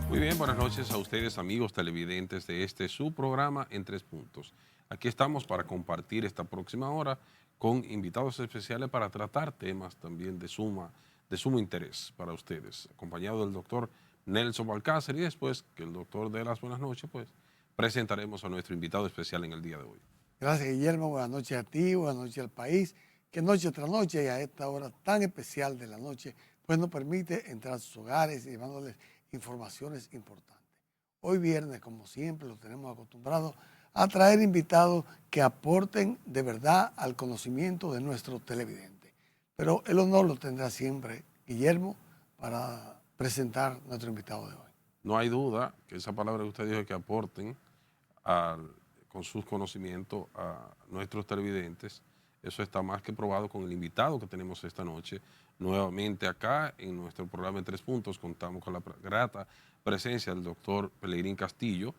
Muy bien, buenas noches a ustedes, amigos televidentes de su programa En Tres Puntos. Aquí estamos para compartir esta próxima hora con invitados especiales para tratar temas también de sumo interés para ustedes, acompañado del doctor Nelson Balcácer, y después que el doctor dé las buenas noches, pues presentaremos a nuestro invitado especial en el día de hoy. Gracias, Guillermo. Buenas noches a ti, buenas noches al país, que noche tras noche y a esta hora tan especial de la noche, pues nos permite entrar a sus hogares y llevándoles informaciones importantes. Hoy viernes, como siempre, lo tenemos acostumbrado a traer invitados que aporten de verdad al conocimiento de nuestros televidentes. Pero el honor lo tendrá siempre Guillermo para presentar nuestro invitado de hoy. No hay duda que esa palabra que usted dijo, que aporten al- con sus conocimientos a nuestros televidentes, eso está más que probado con el invitado que tenemos esta noche. Nuevamente acá en nuestro programa En Tres Puntos contamos con la grata presencia del doctor Pelegrín Castillo,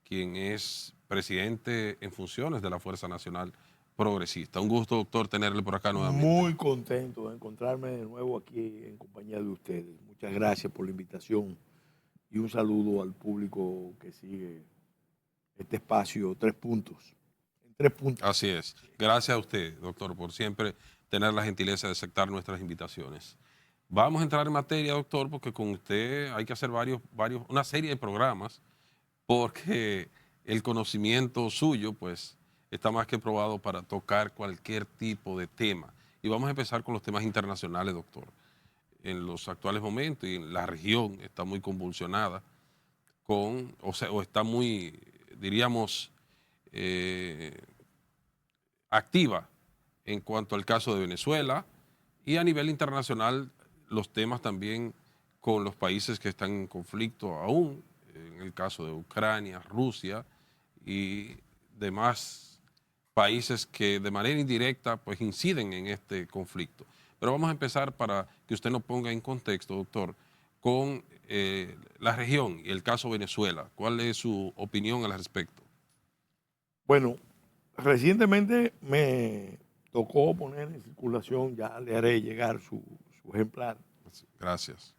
quien es presidente en funciones de la Fuerza Nacional Progresista. Un gusto, doctor, tenerle por acá nuevamente. Muy contento de encontrarme de nuevo aquí en compañía de ustedes. Muchas gracias por la invitación y un saludo al público que sigue este espacio, Tres Puntos. En Tres Puntos. Así es. Gracias a usted, doctor, por siempre tener la gentileza de aceptar nuestras invitaciones. Vamos a entrar en materia, doctor, porque con usted hay que hacer una serie de programas, porque el conocimiento suyo, pues, está más que probado para tocar cualquier tipo de tema. Y vamos a empezar con los temas internacionales, doctor. En los actuales momentos y en la región está muy convulsionada o está muy, diríamos, eh, activa en cuanto al caso de Venezuela, y a nivel internacional los temas también con los países que están en conflicto aún, en el caso de Ucrania, Rusia y demás países que de manera indirecta pues inciden en este conflicto. Pero vamos a empezar, para que usted nos ponga en contexto, doctor, con la región y el caso Venezuela. ¿Cuál es su opinión al respecto? Bueno, recientemente me tocó poner en circulación, ya le haré llegar su ejemplar, Gracias.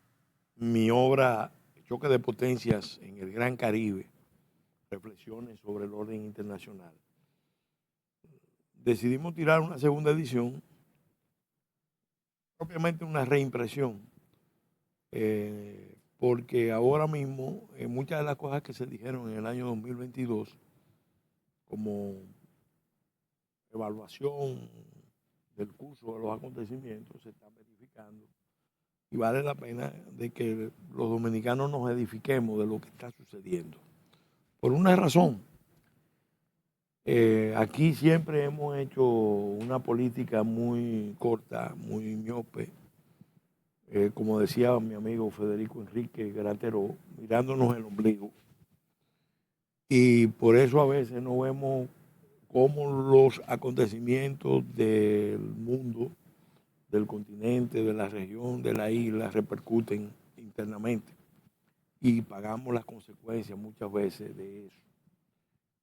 mi obra Choque de Potencias en el Gran Caribe, reflexiones sobre el orden internacional. Decidimos tirar una segunda edición, propiamente una reimpresión, porque ahora mismo muchas de las cosas que se dijeron en el año 2022 como evaluación del curso de los acontecimientos se están verificando, y vale la pena de que los dominicanos nos edifiquemos de lo que está sucediendo. Por una razón, aquí siempre hemos hecho una política muy corta, muy miope, como decía mi amigo Federico Enrique Granteró, mirándonos el ombligo. Y por eso a veces no vemos cómo los acontecimientos del mundo, del continente, de la región, de la isla, repercuten internamente. Y pagamos las consecuencias muchas veces de eso.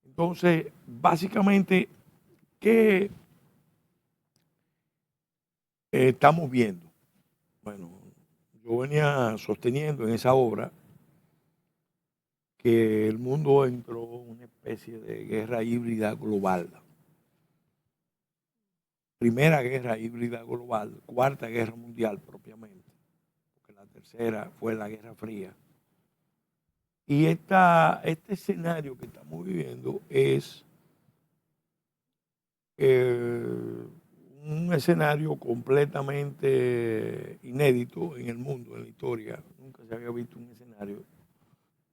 Entonces, básicamente, ¿qué estamos viendo? Bueno, yo venía sosteniendo en esa obra que el mundo entró en una especie de guerra híbrida global. Primera guerra híbrida global, cuarta guerra mundial propiamente, porque la tercera fue la Guerra Fría. Y este escenario que estamos viviendo es un escenario completamente inédito en el mundo, en la historia. Nunca se había visto un escenario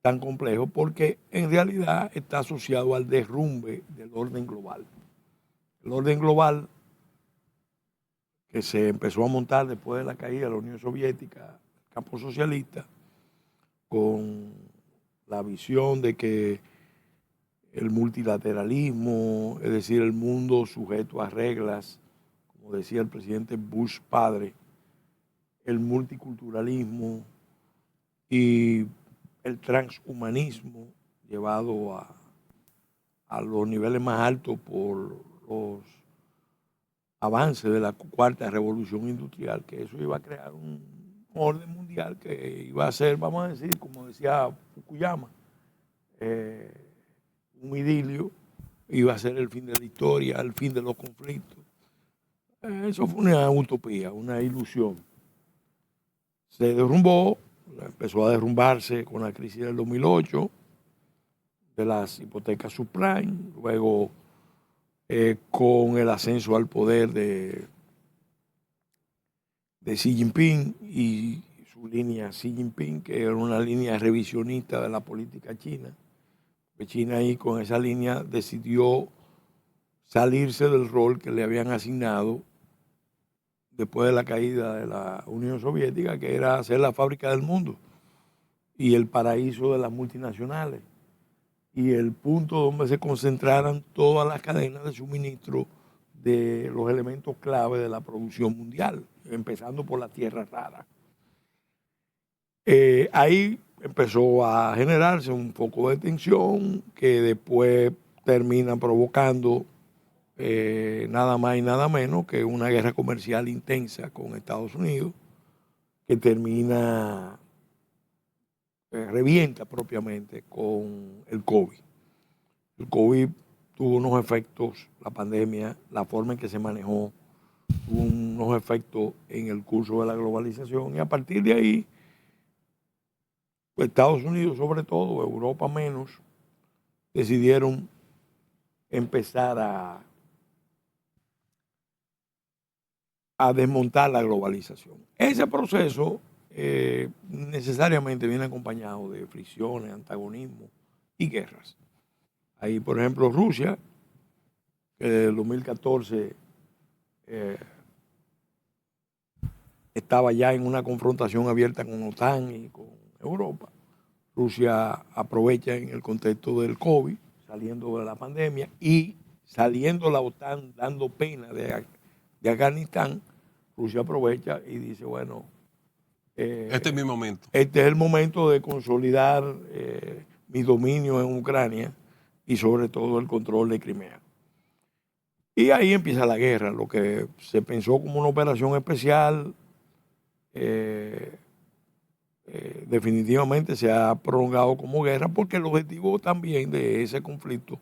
tan complejo, porque en realidad está asociado al derrumbe del orden global. El orden global que se empezó a montar después de la caída de la Unión Soviética, el campo socialista, con la visión de que el multilateralismo, es decir, el mundo sujeto a reglas, como decía el presidente Bush padre, el multiculturalismo y el transhumanismo llevado a los niveles más altos por los avances de la cuarta revolución industrial, que eso iba a crear un orden mundial que iba a ser, vamos a decir, como decía Fukuyama. Un idilio iba a ser el fin de la historia, el fin de los conflictos. Eso fue una utopía, una ilusión. Se derrumbó, empezó a derrumbarse con la crisis del 2008, de las hipotecas subprime, luego con el ascenso al poder de Xi Jinping y su línea Xi Jinping, que era una línea revisionista de la política china. China ahí con esa línea decidió salirse del rol que le habían asignado después de la caída de la Unión Soviética, que era ser la fábrica del mundo y el paraíso de las multinacionales y el punto donde se concentraran todas las cadenas de suministro de los elementos clave de la producción mundial, empezando por la tierra rara. Ahí empezó a generarse un foco de tensión que después termina provocando nada más y nada menos que una guerra comercial intensa con Estados Unidos, que termina, revienta propiamente con el COVID. El COVID tuvo unos efectos, la pandemia, la forma en que se manejó, tuvo unos efectos en el curso de la globalización, y a partir de ahí, pues Estados Unidos sobre todo, Europa menos, decidieron empezar a desmontar la globalización. Ese proceso necesariamente viene acompañado de fricciones, antagonismos y guerras. Ahí, por ejemplo, Rusia, que desde el 2014 estaba ya en una confrontación abierta con OTAN y con Europa. Rusia aprovecha en el contexto del COVID, saliendo de la pandemia y saliendo la OTAN dando pena de Afganistán. Rusia aprovecha y dice, bueno, este es mi momento. Este es el momento de consolidar mi dominio en Ucrania y sobre todo el control de Crimea. Y ahí empieza la guerra, lo que se pensó como una operación especial, definitivamente se ha prolongado como guerra, porque el objetivo también de ese conflicto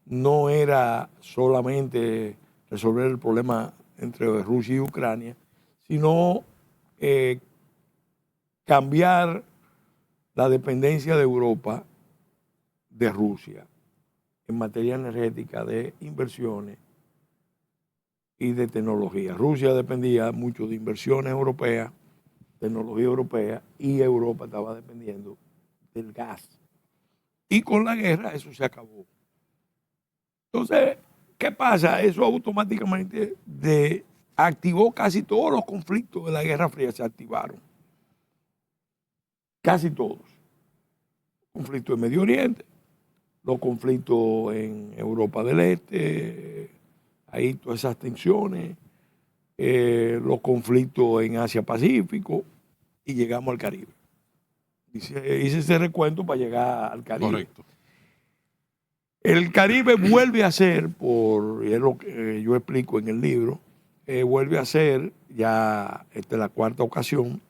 no era solamente resolver el problema entre Rusia y Ucrania, sino cambiar la dependencia de Europa de Rusia en materia energética, de inversiones y de tecnología. Rusia dependía mucho de inversiones europeas, tecnología europea, y Europa estaba dependiendo del gas. Y con la guerra eso se acabó. Entonces, ¿qué pasa? Eso automáticamente activó casi todos los conflictos de la Guerra Fría, se activaron. Casi todos. Conflictos en Medio Oriente, los conflictos en Europa del Este, ahí todas esas tensiones, los conflictos en Asia-Pacífico, y llegamos al Caribe. Hice ese recuento para llegar al Caribe. Correcto. El Caribe vuelve a ser, y es lo que yo explico en el libro, vuelve a ser, ya esta es la cuarta ocasión,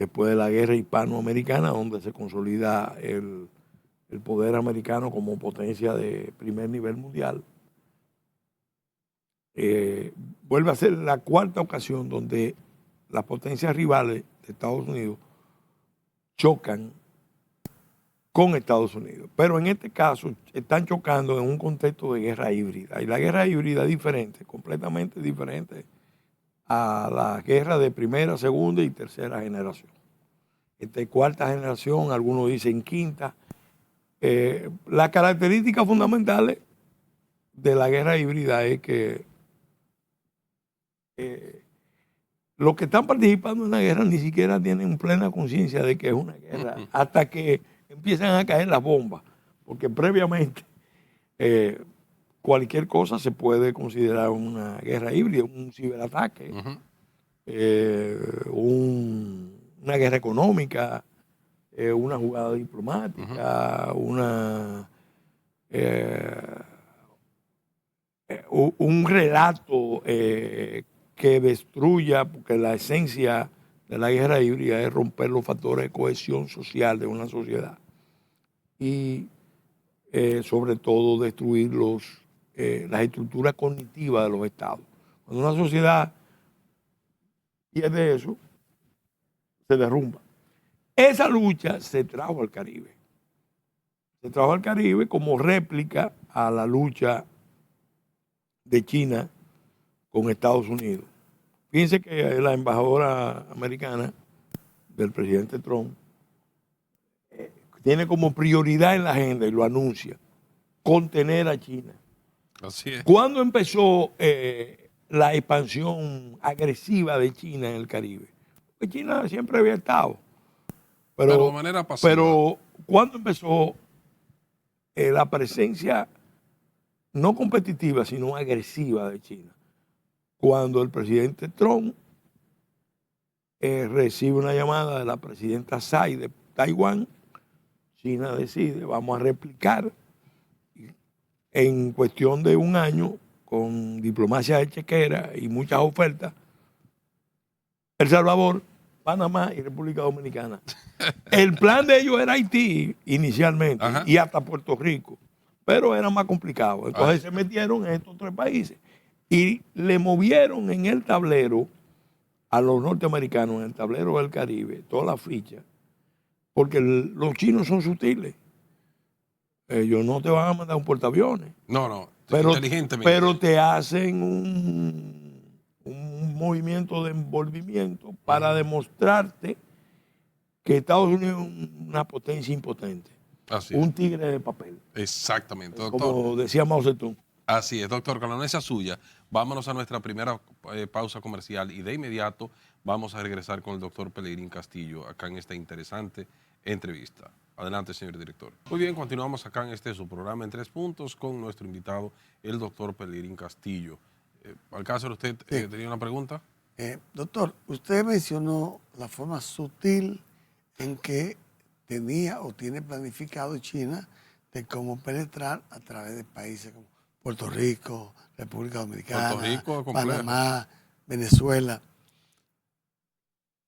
después de la guerra hispanoamericana, donde se consolida el poder americano como potencia de primer nivel mundial. Vuelve a ser la cuarta ocasión donde las potencias rivales de Estados Unidos chocan con Estados Unidos. Pero en este caso están chocando en un contexto de guerra híbrida. Y la guerra híbrida es diferente, completamente diferente a la guerra de primera, segunda y tercera generación. Cuarta generación, algunos dicen quinta. Las características fundamentales de la guerra híbrida es que los que están participando en la guerra ni siquiera tienen plena conciencia de que es una guerra hasta que empiezan a caer las bombas, porque previamente cualquier cosa se puede considerar una guerra híbrida, un ciberataque, una guerra económica, una jugada diplomática, un relato que destruya, porque la esencia de la guerra híbrida es romper los factores de cohesión social de una sociedad. y sobre todo destruir las estructuras cognitivas de los estados. Cuando una sociedad pierde eso, se derrumba. Esa lucha se trajo al Caribe. Se trajo al Caribe como réplica a la lucha de China con Estados Unidos. Fíjense que la embajadora americana del presidente Trump tiene como prioridad en la agenda, y lo anuncia, contener a China. Así es. ¿Cuándo empezó la expansión agresiva de China en el Caribe? Porque China siempre había estado. Pero de manera pasiva. Pero ¿cuándo empezó la presencia no competitiva, sino agresiva de China? Cuando el presidente Trump recibe una llamada de la presidenta Tsai de Taiwán, China decide, vamos a replicar en cuestión de un año, con diplomacia de chequera y muchas ofertas, El Salvador, Panamá y República Dominicana. El plan de ellos era Haití inicialmente. Ajá. Y hasta Puerto Rico, pero era más complicado. Entonces se metieron en estos 3 países y le movieron en el tablero a los norteamericanos, en el tablero del Caribe, todas las fichas, porque los chinos son sutiles. Ellos no te van a mandar un portaaviones. No, pero, inteligentemente. Pero te hacen un movimiento de envolvimiento para demostrarte que Estados Unidos es una potencia impotente. Así un es. Tigre de papel. Exactamente, doctor. Como decía Mao Zedong. Así es, doctor. Con la anuencia suya, vámonos a nuestra primera pausa comercial y de inmediato vamos a regresar con el doctor Pelegrín Castillo acá en esta interesante entrevista. Adelante, señor director. Muy bien, continuamos acá en su programa en 3 puntos con nuestro invitado, el doctor Pelegrín Castillo. Alcácer, ¿usted sí. tenía una pregunta? Doctor, usted mencionó la forma sutil en que tenía o tiene planificado China de cómo penetrar a través de países como Puerto Rico, República Dominicana, Panamá, Venezuela.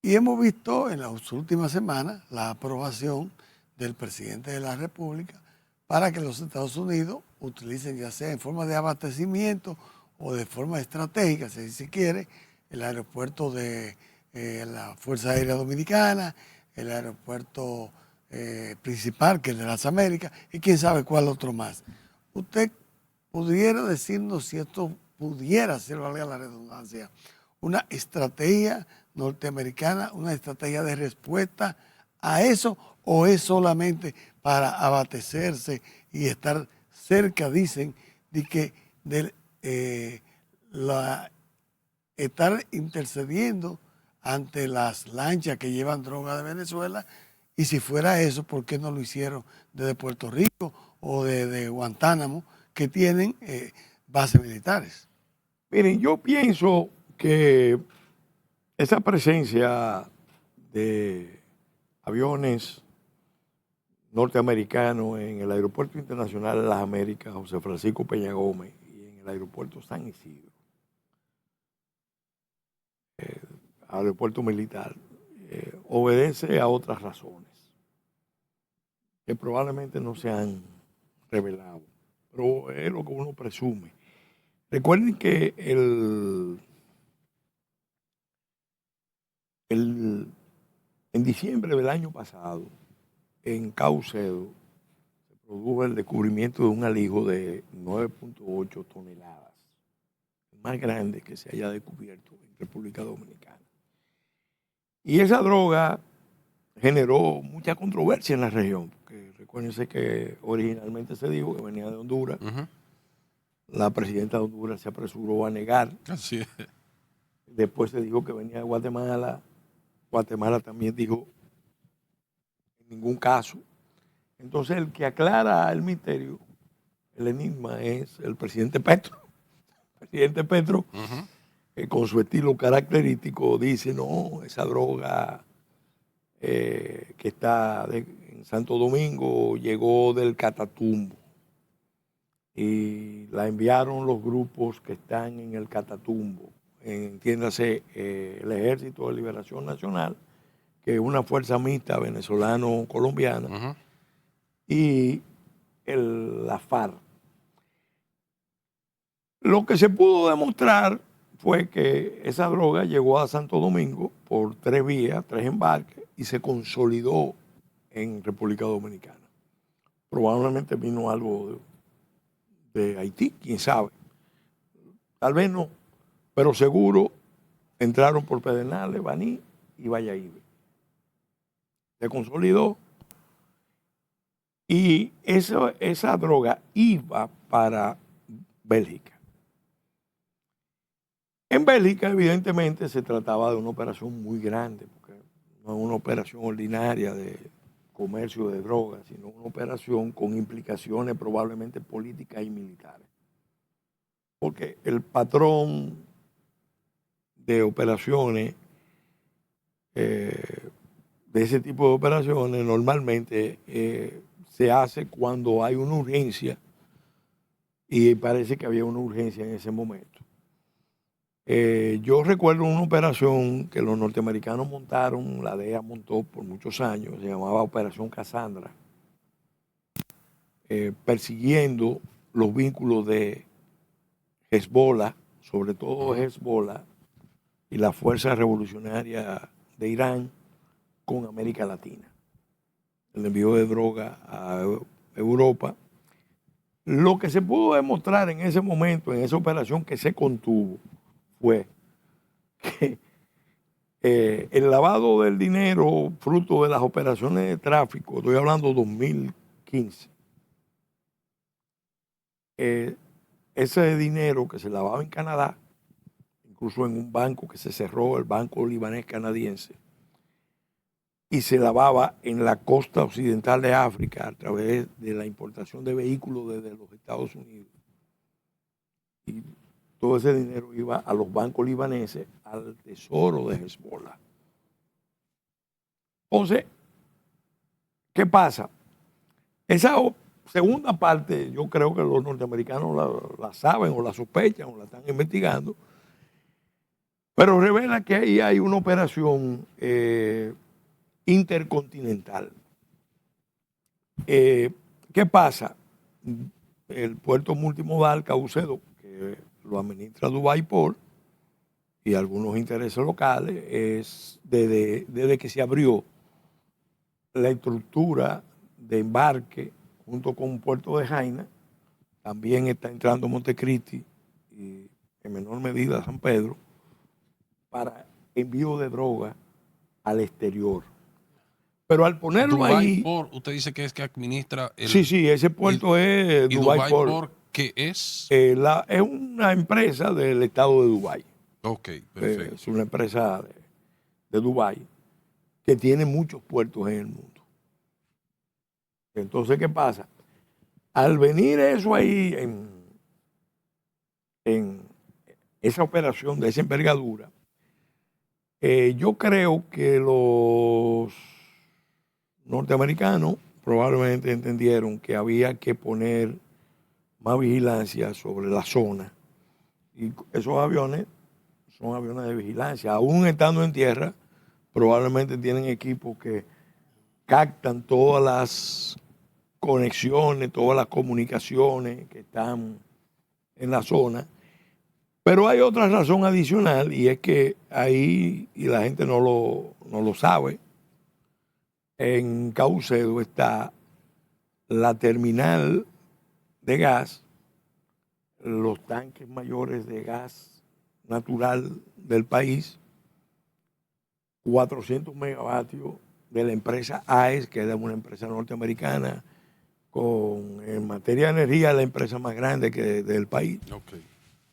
Y hemos visto en las últimas semanas la aprobación del presidente de la República para que los Estados Unidos utilicen, ya sea en forma de abastecimiento o de forma estratégica, si se quiere, el aeropuerto de la Fuerza Aérea Dominicana, el aeropuerto principal, que es de las Américas, y quién sabe cuál otro más. ¿Usted pudiera decirnos si esto pudiera ser, valga la redundancia, una estrategia norteamericana, una estrategia de respuesta a eso, o es solamente para abastecerse y estar cerca, dicen, de que estar intercediendo ante las lanchas que llevan droga de Venezuela? Y si fuera eso, ¿por qué no lo hicieron desde Puerto Rico o de Guantánamo, que tienen bases militares? Miren, yo pienso que esa presencia de aviones norteamericanos en el Aeropuerto Internacional de las Américas, José Francisco Peña Gómez, y en el Aeropuerto San Isidro, aeropuerto militar, obedece a otras razones que probablemente no se han revelado, pero es lo que uno presume. Recuerden que en diciembre del año pasado, en Caucedo, se produjo el descubrimiento de un alijo de 9.8 toneladas, el más grande que se haya descubierto en República Dominicana. Y esa droga generó mucha controversia en la región, porque recuérdense que originalmente se dijo que venía de Honduras. Uh-huh. La presidenta de Honduras se apresuró a negar. Así es. Después se dijo que venía de Guatemala. Guatemala también dijo en ningún caso. Entonces el que aclara el misterio, el enigma, es el presidente Petro. El presidente Petro, uh-huh, con su estilo característico, dice, no, esa droga que está en Santo Domingo llegó del Catatumbo y la enviaron los grupos que están en el Catatumbo, entiéndase el Ejército de Liberación Nacional, que es una fuerza mixta venezolano-colombiana, uh-huh, y la FARC. Lo que se pudo demostrar fue que esa droga llegó a Santo Domingo por 3 vías, 3 embarques, y se consolidó en República Dominicana. Probablemente vino algo de Haití, quién sabe. Tal vez no, pero seguro entraron por Pedernales, Baní y Valladolid. Se consolidó y esa droga iba para Bélgica. En Bélgica, evidentemente, se trataba de una operación muy grande, porque no es una operación ordinaria de comercio de drogas, sino una operación con implicaciones probablemente políticas y militares. Porque el patrón de operaciones, de ese tipo de operaciones, normalmente se hace cuando hay una urgencia, y parece que había una urgencia en ese momento. Yo recuerdo una operación que los norteamericanos montaron, la DEA montó por muchos años, se llamaba Operación Cassandra, persiguiendo los vínculos de Hezbollah, sobre todo Hezbollah y la Fuerza Revolucionaria de Irán con América Latina. El envío de droga a Europa. Lo que se pudo demostrar en ese momento, en esa operación que se contuvo, fue que el lavado del dinero fruto de las operaciones de tráfico, estoy hablando 2015, ese dinero que se lavaba en Canadá, incluso en un banco que se cerró, el Banco Libanés Canadiense, y se lavaba en la costa occidental de África a través de la importación de vehículos desde los Estados Unidos. Y todo ese dinero iba a los bancos libaneses, al tesoro de Hezbollah. Entonces, ¿qué pasa? Esa segunda parte, yo creo que los norteamericanos la saben o la sospechan o la están investigando, pero revela que ahí hay una operación intercontinental. ¿Qué pasa? El puerto multimodal Caucedo, que lo administra Dubai Port y algunos intereses locales, es desde que se abrió la estructura de embarque junto con Puerto de Jaina, también está entrando Montecristi y en menor medida San Pedro, para envío de droga al exterior. Pero al ponerlo Dubai ahí... Port, usted dice que es que administra el... Sí, ese puerto es Dubai Port. ¿Qué es? Es una empresa del estado de Dubái. Ok, perfecto. Es una empresa de Dubái que tiene muchos puertos en el mundo. Entonces, ¿qué pasa? Al venir eso ahí en esa operación de esa envergadura, yo creo que los norteamericanos probablemente entendieron que había que poner más vigilancia sobre la zona. Y esos aviones son aviones de vigilancia. Aún estando en tierra, probablemente tienen equipos que captan todas las conexiones, todas las comunicaciones que están en la zona. Pero hay otra razón adicional, y es que ahí, y la gente no lo sabe, en Caucedo está la terminal de gas, los tanques mayores de gas natural del país, 400 megavatios de la empresa AES, que es una empresa norteamericana, en materia de energía la empresa más grande del país. Okay.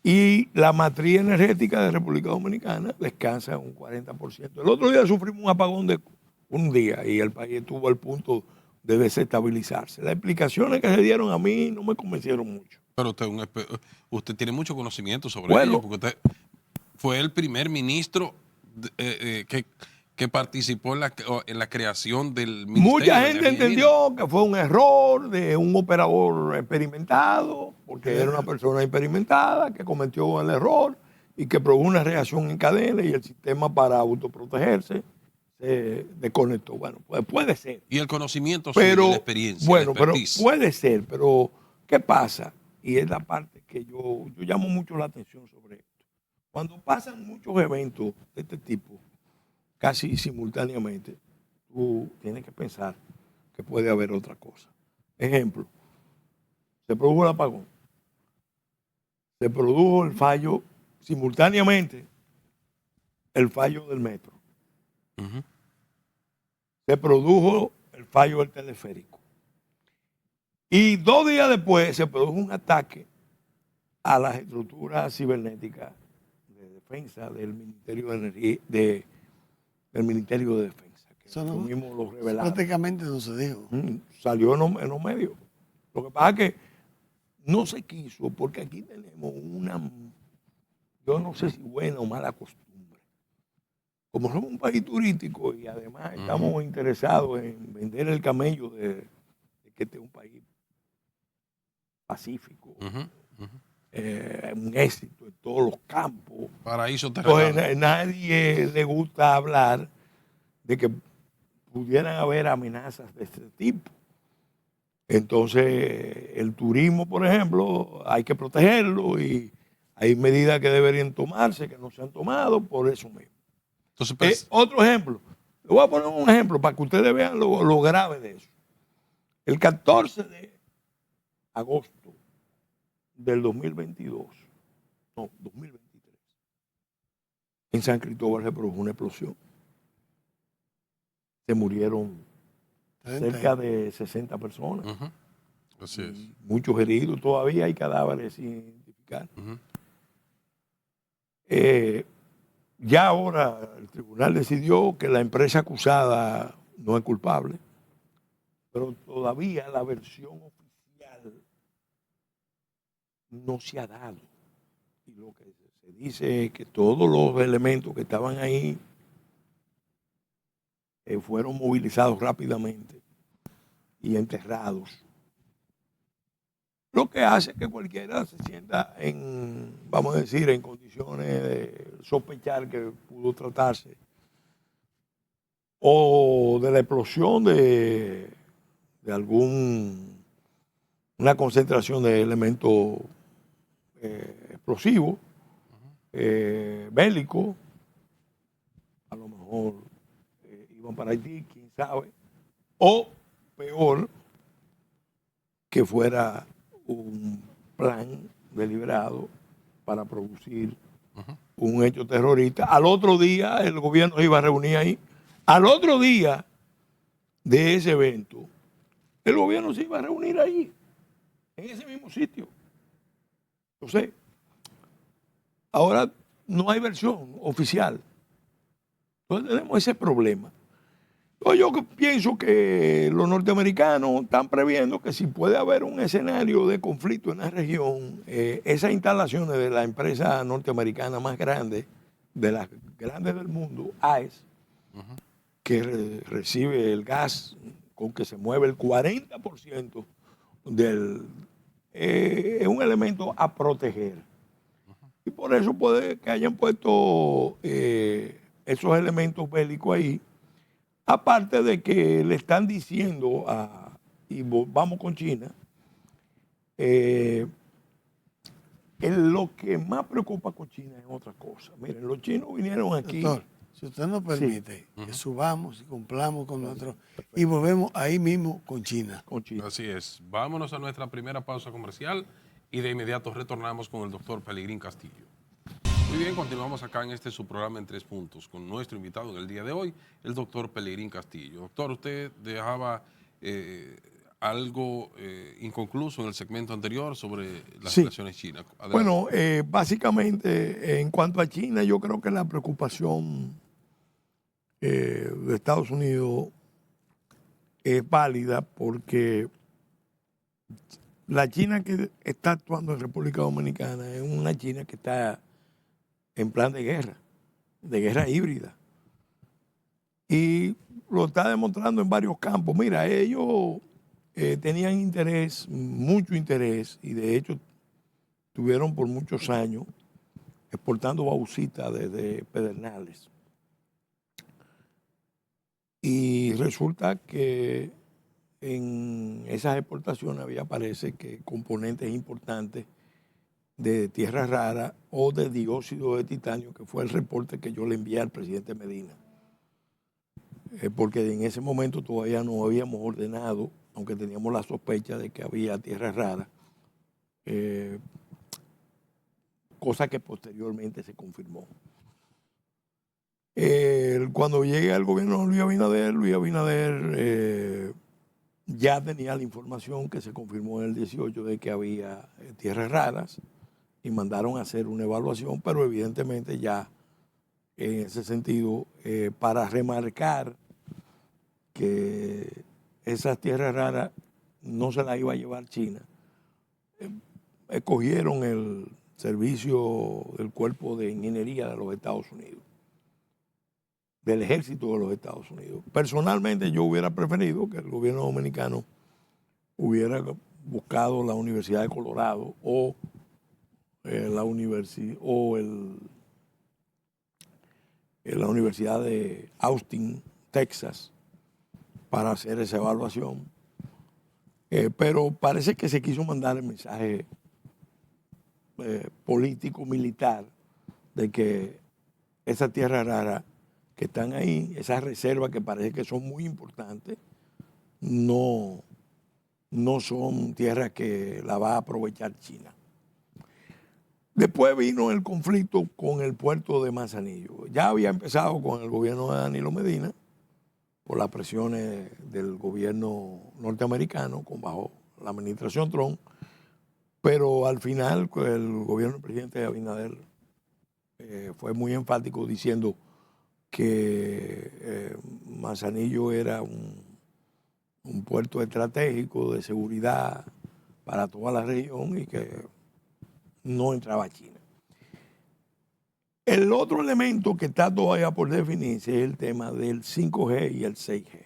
Y la matriz energética de República Dominicana descansa un 40%. El otro día sufrimos un apagón de un día y el país estuvo al punto de desestabilizarse. Las explicaciones que se dieron a mí no me convencieron mucho. Pero usted tiene mucho conocimiento sobre ello, porque usted fue el primer ministro que participó en la creación del Ministerio. Mucha gente entendió que fue un error de un operador experimentado, porque era una persona experimentada que cometió el error y que produjo una reacción en cadena, y el sistema para autoprotegerse se desconectó. Bueno, pues puede ser. Y el conocimiento Pero, suyo, la experiencia, bueno, la pero expertise. puede ser, pero ¿qué pasa? Y es la parte que yo llamo mucho la atención sobre esto. Cuando pasan muchos eventos de este tipo, casi simultáneamente, tú tienes que pensar que puede haber otra cosa. Ejemplo, se produjo el apagón, se produjo el fallo simultáneamente, el fallo del metro, Ujú. se produjo el fallo del teleférico. Y 2 días después se produjo un ataque a las estructuras cibernéticas de defensa del Ministerio de Energía, del Ministerio de Defensa, que Eso ellos no, mismos lo eso revelaron. prácticamente no se dijo. Salió en los medios. Lo que pasa es que no se quiso, porque aquí tenemos una, yo no sé si buena o mala costumbre. Como somos un país turístico y además estamos interesados en vender el camello de que este es un país pacífico, Ujú, ujú. un éxito en todos los campos. Paraíso Pues terrenal. nadie le gusta hablar de que pudieran haber amenazas de este tipo. Entonces, el turismo, por ejemplo, hay que protegerlo y hay medidas que deberían tomarse que no se han tomado por eso mismo. Entonces, pues, Otro ejemplo, le voy a poner un ejemplo para que ustedes vean lo grave de eso. El 14 de agosto del 2022, no, 2023, en San Cristóbal se produjo una explosión. Se murieron 30. cerca de 60 personas, ujú, así es. muchos heridos, todavía hay cadáveres sin identificar. Ujú. Ya ahora el tribunal decidió que la empresa acusada no es culpable, pero todavía la versión oficial no se ha dado. Y lo que se dice es que todos los elementos que estaban ahí fueron movilizados rápidamente y enterrados. Lo que hace que cualquiera se sienta en, vamos a decir, en condiciones de sospechar que pudo tratarse o de la explosión de una concentración de elementos explosivos, bélicos, a lo mejor iban para Haití, quién sabe, o peor, que fuera un plan deliberado para producir un hecho terrorista. Al otro día el gobierno se iba a reunir ahí. Al otro día de ese evento, el gobierno se iba a reunir ahí, en ese mismo sitio. Entonces, ahora no hay versión oficial. Entonces tenemos ese problema. Yo pienso que los norteamericanos están previendo que si puede haber un escenario de conflicto en la región, esas instalaciones de la empresa norteamericana más grande, de las grandes del mundo, AES, que recibe el gas con que se mueve el 40% del... es un elemento a proteger. Y por eso puede que hayan puesto esos elementos bélicos ahí. Aparte de que le están diciendo, y vamos con China, lo que más preocupa con China es otra cosa. Miren, los chinos vinieron aquí. Doctor, si usted nos Sí. permite que subamos y cumplamos con nuestro y volvemos ahí mismo con China. Con China. Así es. Vámonos a nuestra primera pausa comercial y de inmediato retornamos con el doctor Pelegrín Castillo. Muy bien, continuamos acá en su programa en 3 puntos con nuestro invitado en el día de hoy, el doctor Pelegrín Castillo. Doctor, usted dejaba algo inconcluso en el segmento anterior sobre las relaciones chinas. Adelante. Bueno, básicamente en cuanto a China, yo creo que la preocupación de Estados Unidos es válida porque la China que está actuando en República Dominicana es una China que está en plan de guerra híbrida. Y lo está demostrando en varios campos. Mira, ellos tenían interés, mucho interés, y de hecho tuvieron por muchos años exportando bauxita desde Pedernales. Y resulta que en esas exportaciones parece que componentes importantes de tierra rara o de dióxido de titanio, que fue el reporte que yo le envié al presidente Medina. Porque en ese momento todavía no habíamos ordenado, aunque teníamos la sospecha de que había tierra rara, cosa que posteriormente se confirmó. Cuando llegué al gobierno de Luis Abinader ya tenía la información que se confirmó en el 18 de que había tierras raras y mandaron a hacer una evaluación, pero evidentemente ya en ese sentido, para remarcar que esas tierras raras no se las iba a llevar China, escogieron el servicio del Cuerpo de Ingeniería de los Estados Unidos, del Ejército de los Estados Unidos. Personalmente yo hubiera preferido que el gobierno dominicano hubiera buscado la Universidad de Colorado o la Universidad de Austin, Texas, para hacer esa evaluación. Pero parece que se quiso mandar el mensaje político, militar, de que esas tierras raras que están ahí, esas reservas que parece que son muy importantes, no son tierras que la va a aprovechar China. Después vino el conflicto con el puerto de Manzanillo. Ya había empezado con el gobierno de Danilo Medina, por las presiones del gobierno norteamericano, bajo la administración Trump, pero al final el gobierno del presidente Abinader fue muy enfático diciendo que Manzanillo era un puerto estratégico de seguridad para toda la región y que no entraba a China. El otro elemento que está todavía por definirse es el tema del 5G y el 6G,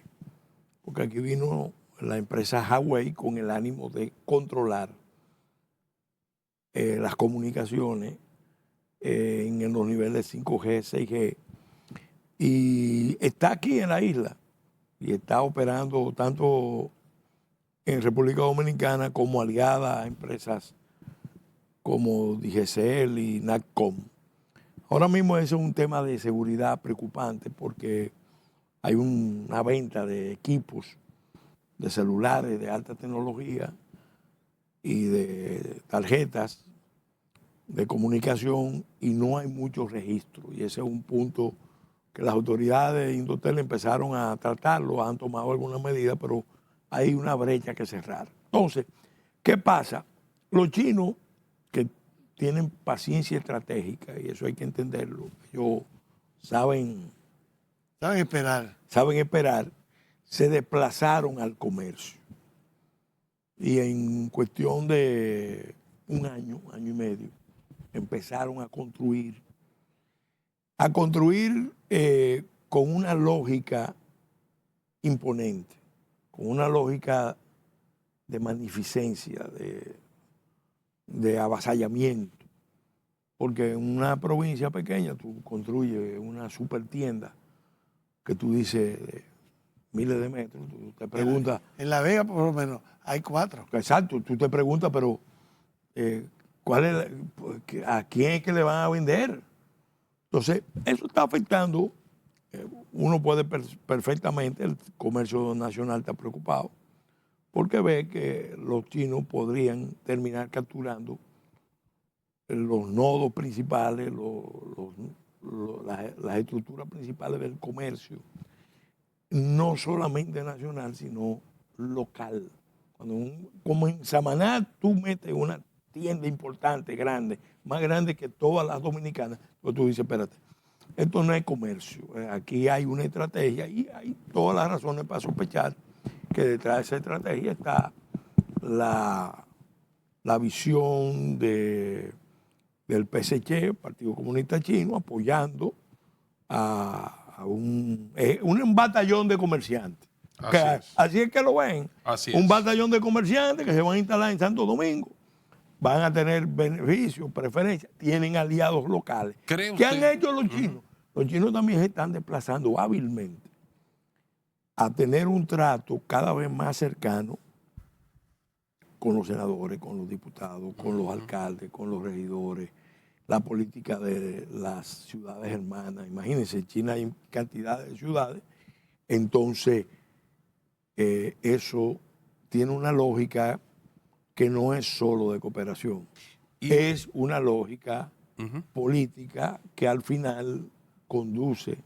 porque aquí vino la empresa Huawei con el ánimo de controlar las comunicaciones en los niveles 5G, 6G, y está aquí en la isla y está operando tanto en República Dominicana como aliada a empresas como Digicel y NACCOM. Ahora mismo ese es un tema de seguridad preocupante porque hay una venta de equipos, de celulares de alta tecnología y de tarjetas de comunicación y no hay mucho registro. Y ese es un punto que las autoridades de Indotel empezaron a tratarlo, han tomado algunas medidas, pero hay una brecha que cerrar. Entonces, ¿qué pasa? Los chinos, que tienen paciencia estratégica, y eso hay que entenderlo, ellos saben esperar, se desplazaron al comercio. Y en cuestión de un año y medio, empezaron a construir con una lógica imponente, con una lógica de magnificencia, de avasallamiento. Porque en una provincia pequeña tú construyes una super tienda que tú dices de miles de metros, tú te preguntas... En La Vega por lo menos hay 4. Exacto, tú te preguntas, pero ¿a quién es que le van a vender? Entonces, eso está afectando, uno puede perfectamente, el comercio nacional está preocupado, porque ve que los chinos podrían terminar capturando los nodos principales, las estructuras principales del comercio, no solamente nacional, sino local. Como en Samaná tú metes una tienda importante, grande, más grande que todas las dominicanas, pues tú dices, espérate, esto no es comercio, aquí hay una estrategia y hay todas las razones para sospechar que detrás de esa estrategia está la visión del PSC, Partido Comunista Chino, apoyando a un batallón de comerciantes. Así es que lo ven. Un batallón de comerciantes que se van a instalar en Santo Domingo, van a tener beneficios, preferencias, tienen aliados locales. ¿Qué han hecho los chinos? Los chinos también se están desplazando hábilmente a tener un trato cada vez más cercano con los senadores, con los diputados, con los alcaldes, con los regidores, la política de las ciudades hermanas. Imagínense, en China hay cantidad de ciudades, entonces eso tiene una lógica que no es solo de cooperación, es una lógica política que al final conduce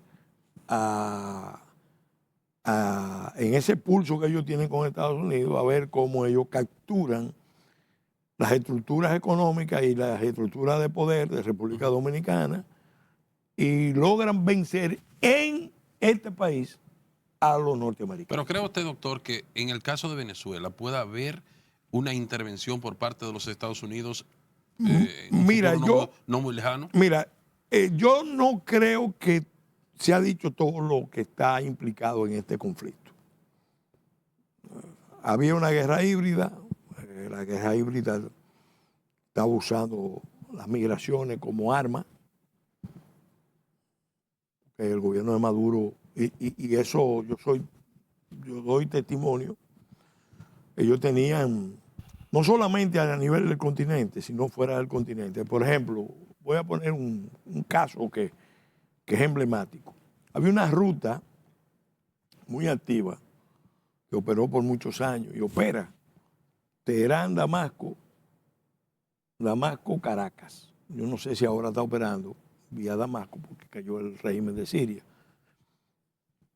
en ese pulso que ellos tienen con Estados Unidos, a ver cómo ellos capturan las estructuras económicas y las estructuras de poder de República Dominicana y logran vencer en este país a los norteamericanos. Pero ¿cree usted, doctor, que en el caso de Venezuela pueda haber una intervención por parte de los Estados Unidos en un futuro no muy lejano? Mira, yo no creo que se ha dicho todo lo que está implicado en este conflicto. Había una guerra híbrida, la guerra híbrida está usando las migraciones como arma, el gobierno de Maduro, y eso yo doy testimonio, ellos tenían, no solamente a nivel del continente, sino fuera del continente. Por ejemplo, voy a poner un caso que es emblemático. Había una ruta muy activa que operó por muchos años y opera Teherán, Damasco, Caracas. Yo no sé si ahora está operando vía Damasco porque cayó el régimen de Siria.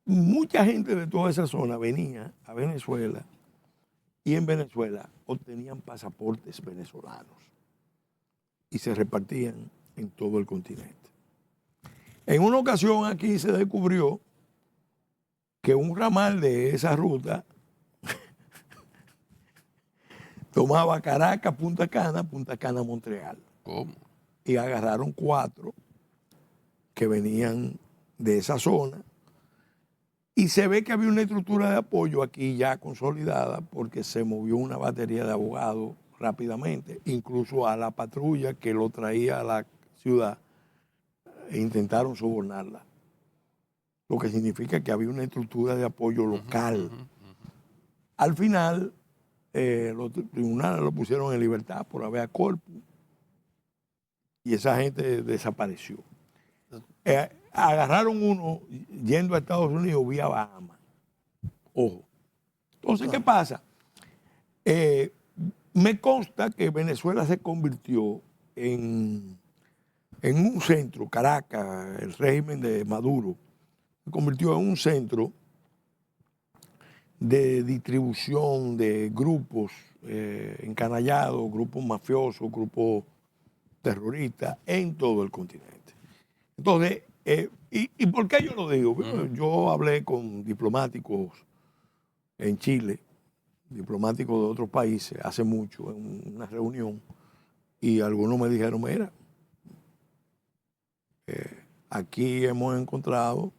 Mucha gente de toda esa zona venía a Venezuela y en Venezuela obtenían pasaportes venezolanos y se repartían en todo el continente. En una ocasión aquí se descubrió que un ramal de esa ruta tomaba Caracas, Punta Cana, Montreal. ¿Cómo? Y agarraron 4 que venían de esa zona. Y se ve que había una estructura de apoyo aquí ya consolidada porque se movió una batería de abogados rápidamente, incluso a la patrulla que lo traía a la ciudad e intentaron sobornarla. Lo que significa que había una estructura de apoyo local. Al final, los tribunales lo pusieron en libertad por habeas corpus y esa gente desapareció. Agarraron uno yendo a Estados Unidos vía Bahamas. Ojo. Entonces, ¿qué pasa? Me consta que Venezuela se convirtió en un centro, Caracas, el régimen de Maduro, se convirtió en un centro de distribución de grupos encanallados, grupos mafiosos, grupos terroristas en todo el continente. Entonces, ¿y por qué yo lo digo? Yo hablé con diplomáticos en Chile, diplomáticos de otros países, hace mucho, en una reunión, y algunos me dijeron, mira, aquí hemos encontrado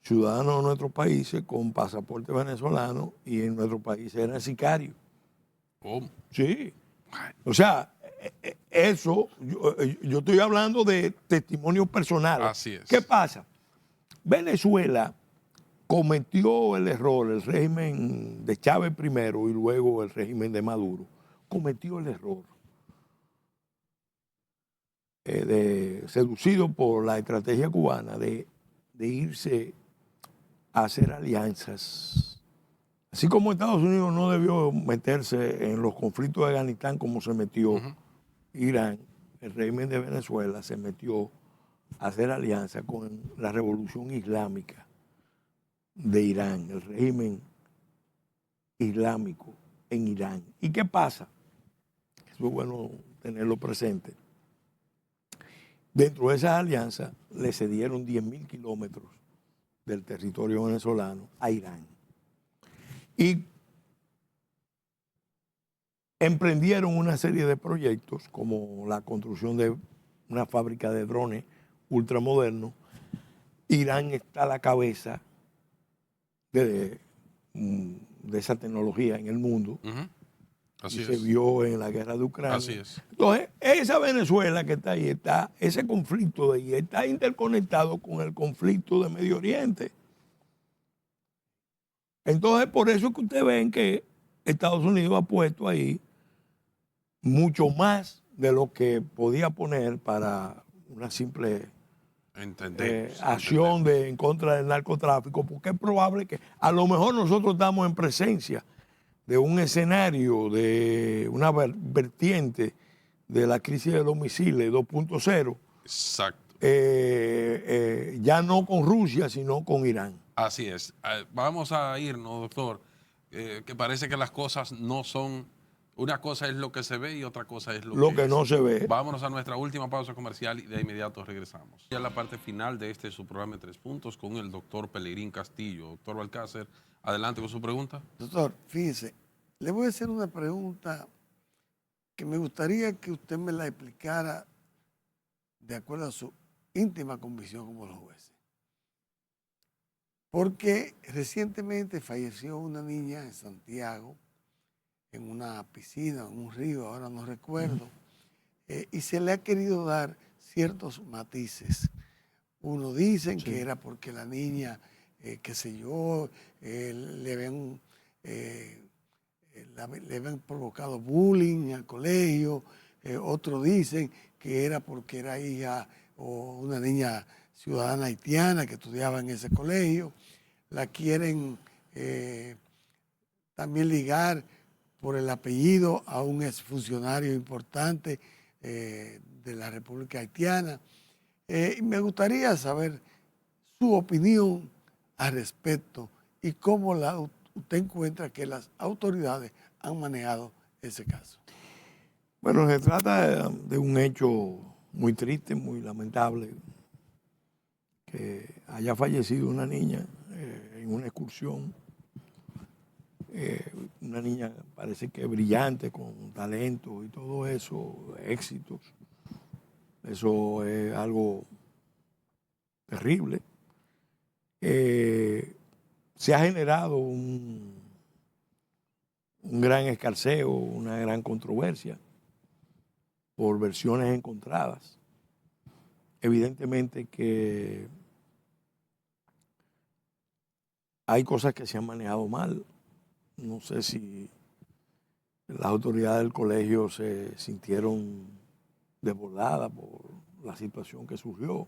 ciudadanos de nuestros países con pasaporte venezolano y en nuestros países eran sicarios. ¿Cómo? Sí. O sea, eso, yo estoy hablando de testimonios personales. Así es. ¿Qué pasa? Venezuela cometió el error, el régimen de Chávez primero y luego el régimen de Maduro, cometió el error seducido por la estrategia cubana de irse a hacer alianzas. Así como Estados Unidos no debió meterse en los conflictos de Afganistán como se metió Irán, el régimen de Venezuela se metió a hacer alianza con la revolución islámica de Irán, el régimen islámico en Irán. ¿Y qué pasa? Eso es bueno tenerlo presente. Dentro de esas alianzas le cedieron 10.000 kilómetros del territorio venezolano a Irán. Y emprendieron una serie de proyectos como la construcción de una fábrica de drones ultramodernos. Irán está a la cabeza de esa tecnología en el mundo. Así y es. Se vio en la guerra de Ucrania. Así es. Entonces, esa Venezuela que está ahí, ese conflicto de ahí está interconectado con el conflicto de Medio Oriente. Entonces, por eso es que ustedes ven que Estados Unidos ha puesto ahí mucho más de lo que podía poner para una simple acción en contra del narcotráfico, porque es probable que a lo mejor nosotros estamos en presencia de un escenario, de una vertiente de la crisis de los misiles 2.0. Exacto. Ya no con Rusia, sino con Irán. Así es. Vamos a irnos, doctor, que parece que las cosas no son... Una cosa es lo que se ve y otra cosa es lo que no se ve. Vámonos a nuestra última pausa comercial y de inmediato regresamos. Ya la parte final de su programa en 3 puntos con el doctor Pelegrín Castillo. Doctor Balcácer, adelante con su pregunta. Doctor, fíjese, le voy a hacer una pregunta que me gustaría que usted me la explicara de acuerdo a su íntima convicción como los jueces. Porque recientemente falleció una niña en Santiago, en una piscina, en un río, ahora no recuerdo, y se le ha querido dar ciertos matices. Uno dicen que era porque la niña, qué sé yo, le habían provocado bullying en el colegio. Otros dicen que era porque era hija o una niña ciudadana haitiana que estudiaba en ese colegio. La quieren también ligar por el apellido a un exfuncionario importante de la República Haitiana. Me gustaría saber su opinión al respecto y cómo usted encuentra que las autoridades han manejado ese caso. Bueno, se trata de un hecho muy triste, muy lamentable, que haya fallecido una niña en una excursión. Una niña parece que brillante, con talento y todo eso, éxitos. Eso es algo terrible. Se ha generado un gran escarceo, una gran controversia por versiones encontradas. Evidentemente que hay cosas que se han manejado mal. No sé si las autoridades del colegio se sintieron desbordadas por la situación que surgió.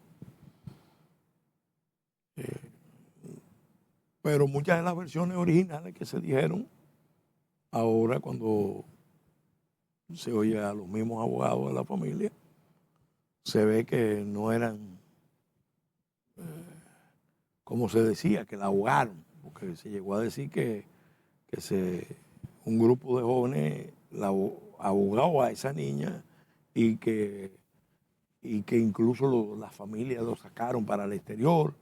Pero muchas de las versiones originales que se dijeron ahora, cuando se oye a los mismos abogados de la familia, se ve que no eran como se decía, que la ahogaron, porque se llegó a decir que un grupo de jóvenes la ahogó a esa niña y que incluso las familias lo sacaron para el exterior.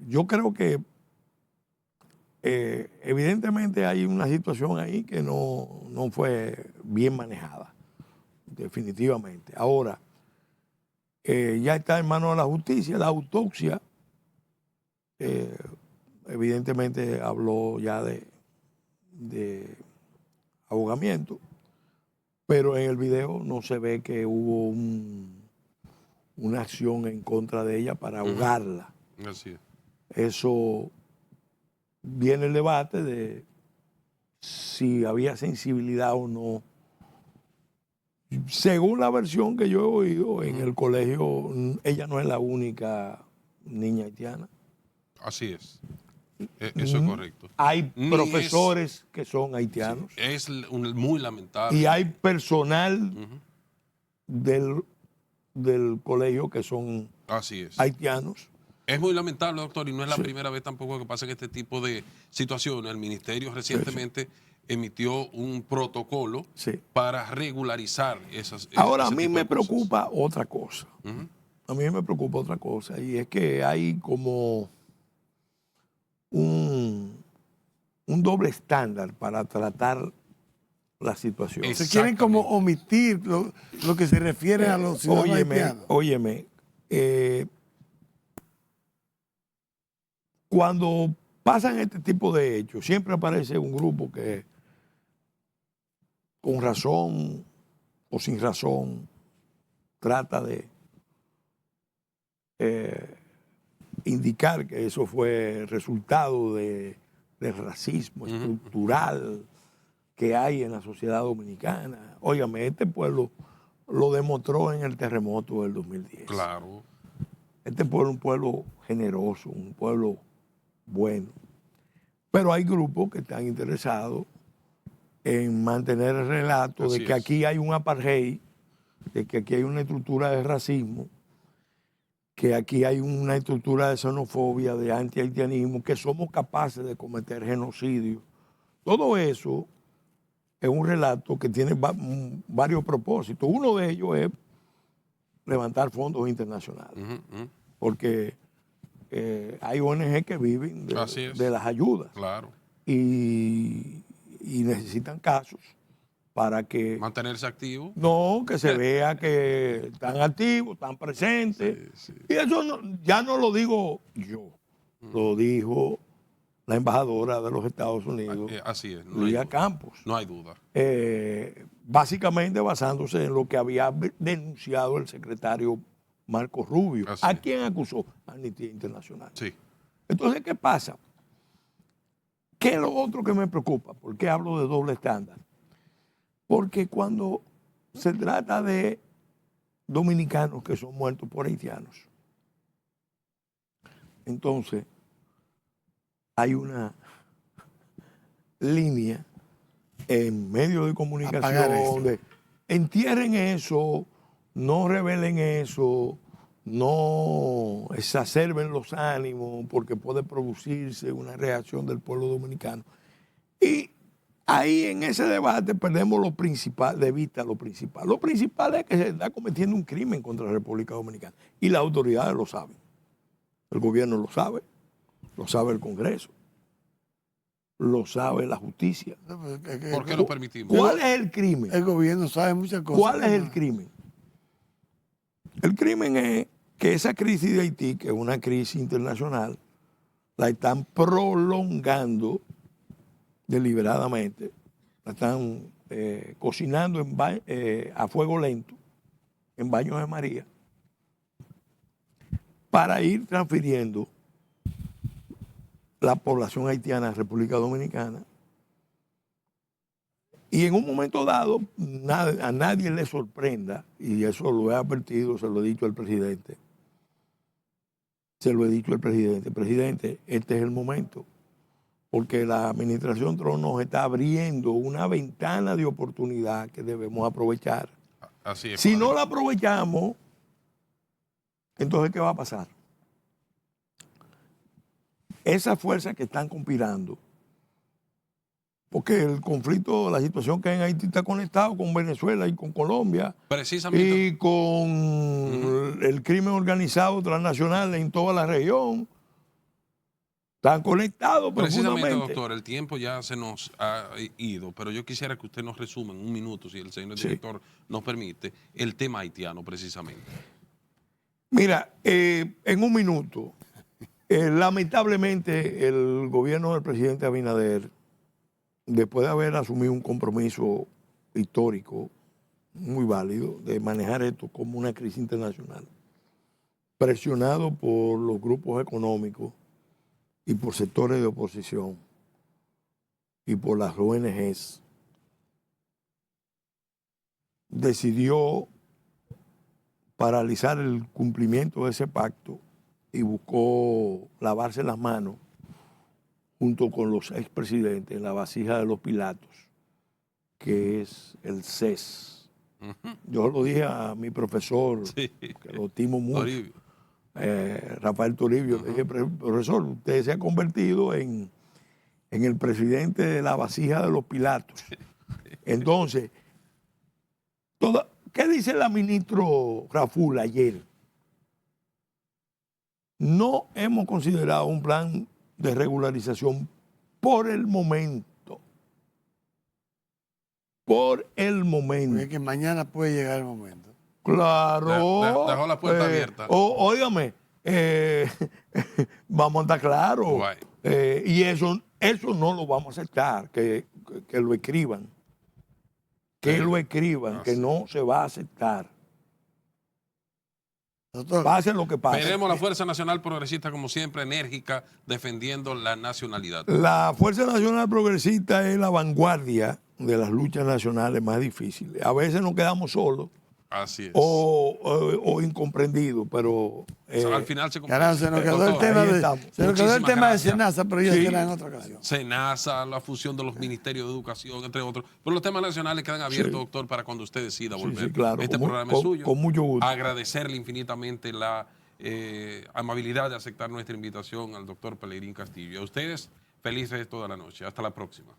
Yo creo que evidentemente hay una situación ahí que no fue bien manejada, definitivamente. Ahora, ya está en manos de la justicia, la autopsia evidentemente habló ya de ahogamiento, pero en el video no se ve que hubo una acción en contra de ella para ahogarla. Así es. Eso viene el debate de si había sensibilidad o no. Según la versión que yo he oído, en el colegio ella no es la única niña haitiana. Así es. Eso es correcto. Hay profesores que son haitianos. Sí, es muy lamentable. Y hay personal del colegio que son haitianos. Es muy lamentable, doctor, y no es la primera vez tampoco que pasa este tipo de situaciones. El ministerio recientemente emitió un protocolo para regularizar esas. Ahora, a mí me preocupa otra cosa. A mí me preocupa otra cosa, y es que hay como un doble estándar para tratar la situación. Se quieren como omitir lo que se refiere a los ciudadanos haitianos. Óyeme, cuando pasan este tipo de hechos, siempre aparece un grupo que, con razón o sin razón, trata de indicar que eso fue resultado del racismo estructural que hay en la sociedad dominicana. Óigame, este pueblo lo demostró en el terremoto del 2010. Claro. Este pueblo es un pueblo generoso, un pueblo bueno. Pero hay grupos que están interesados en mantener el relato Así de que es. aquí hay un apartheid, de que aquí hay una estructura de racismo, que aquí hay una estructura de xenofobia, de anti-haitianismo, que somos capaces de cometer genocidio. Todo eso es un relato que tiene varios propósitos. Uno de ellos es levantar fondos internacionales, porque hay ONG que viven Así es. de las ayudas Claro. y necesitan casos para que Mantenerse activo. no, que se vea que están activos, están presentes. Sí, sí. Y eso ya no lo digo yo, lo dijo la embajadora de los Estados Unidos, Así es. No hay Lía duda. Campos, No hay duda. básicamente basándose en lo que había denunciado el secretario Marco Rubio. Así ¿A es. quién acusó? Amnistía Internacional. Sí. Entonces, ¿qué pasa? ¿Qué es lo otro que me preocupa? ¿Por qué hablo de doble estándar? Porque cuando se trata de dominicanos que son muertos por haitianos, entonces hay una línea en medios de comunicación de entierren eso, no revelen eso, no exacerben los ánimos porque puede producirse una reacción del pueblo dominicano. Y ahí en ese debate perdemos lo principal, de vista lo principal. Lo principal es que se está cometiendo un crimen contra la República Dominicana y las autoridades lo saben. El gobierno lo sabe el Congreso, lo sabe la justicia. ¿Por qué lo permitimos? ¿Cuál es el crimen? El gobierno sabe muchas cosas. ¿Cuál es el crimen? El crimen es que esa crisis de Haití, que es una crisis internacional, la están prolongando deliberadamente, la están cocinando a fuego lento, en baños de María, para ir transfiriendo la población haitiana a República Dominicana. Y en un momento dado, a nadie le sorprenda, y eso lo he advertido, se lo he dicho al presidente, presidente, este es el momento, porque la administración Trump nos está abriendo una ventana de oportunidad que debemos aprovechar. Así es. Si padre. no la aprovechamos, entonces ¿qué va a pasar? Esas fuerzas que están conspirando, porque el conflicto, la situación que hay en Haití está conectado con Venezuela y con Colombia Precisamente. y con el crimen organizado transnacional en toda la región. Están conectados Precisamente, profundamente. doctor, el tiempo ya se nos ha ido, pero yo quisiera que usted nos resuma en un minuto, si el señor Sí. director nos permite, el tema haitiano precisamente. Mira, en un minuto, lamentablemente el gobierno del presidente Abinader, después de haber asumido un compromiso histórico muy válido de manejar esto como una crisis internacional, presionado por los grupos económicos y por sectores de oposición y por las ONGs, decidió paralizar el cumplimiento de ese pacto y buscó lavarse las manos junto con los expresidentes en la vasija de los Pilatos, que es el CES. Yo lo dije a mi profesor, Sí. que lo estimo mucho, Toribio. Rafael Toribio, le dije, profesor, usted se ha convertido en el presidente de la vasija de los Pilatos. Entonces, ¿qué dice la ministro Raful ayer? No hemos considerado un plan de regularización por el momento. Por el momento. Porque que mañana puede llegar el momento. Claro. Dejó la puerta abierta. Óigame, vamos a estar claros. Guay. Y eso no lo vamos a aceptar, que lo escriban. Que lo escriban, que no se va a aceptar. Doctor, Pase lo que pase. Veremos la Fuerza Nacional Progresista, como siempre, enérgica, defendiendo la nacionalidad. La Fuerza Nacional Progresista es la vanguardia de las luchas nacionales más difíciles. A veces nos quedamos solos Así es. o incomprendidos, pero Al final se caramba, se nos quedó el Doctor, tema, ahí de, estamos. se nos quedó el Muchísimas tema de gracias. Senasa, pero ya Sí. será en otra ocasión. SENASA, la fusión de los ministerios de educación, entre otros. Pero los temas nacionales quedan abiertos, Sí. doctor, para cuando usted decida Sí, volver. sí, claro, Este con mu- programa con- es suyo. con mucho gusto. Agradecerle infinitamente la amabilidad de aceptar nuestra invitación al doctor Pelegrín Castillo. A ustedes, felices toda la noche. Hasta la próxima.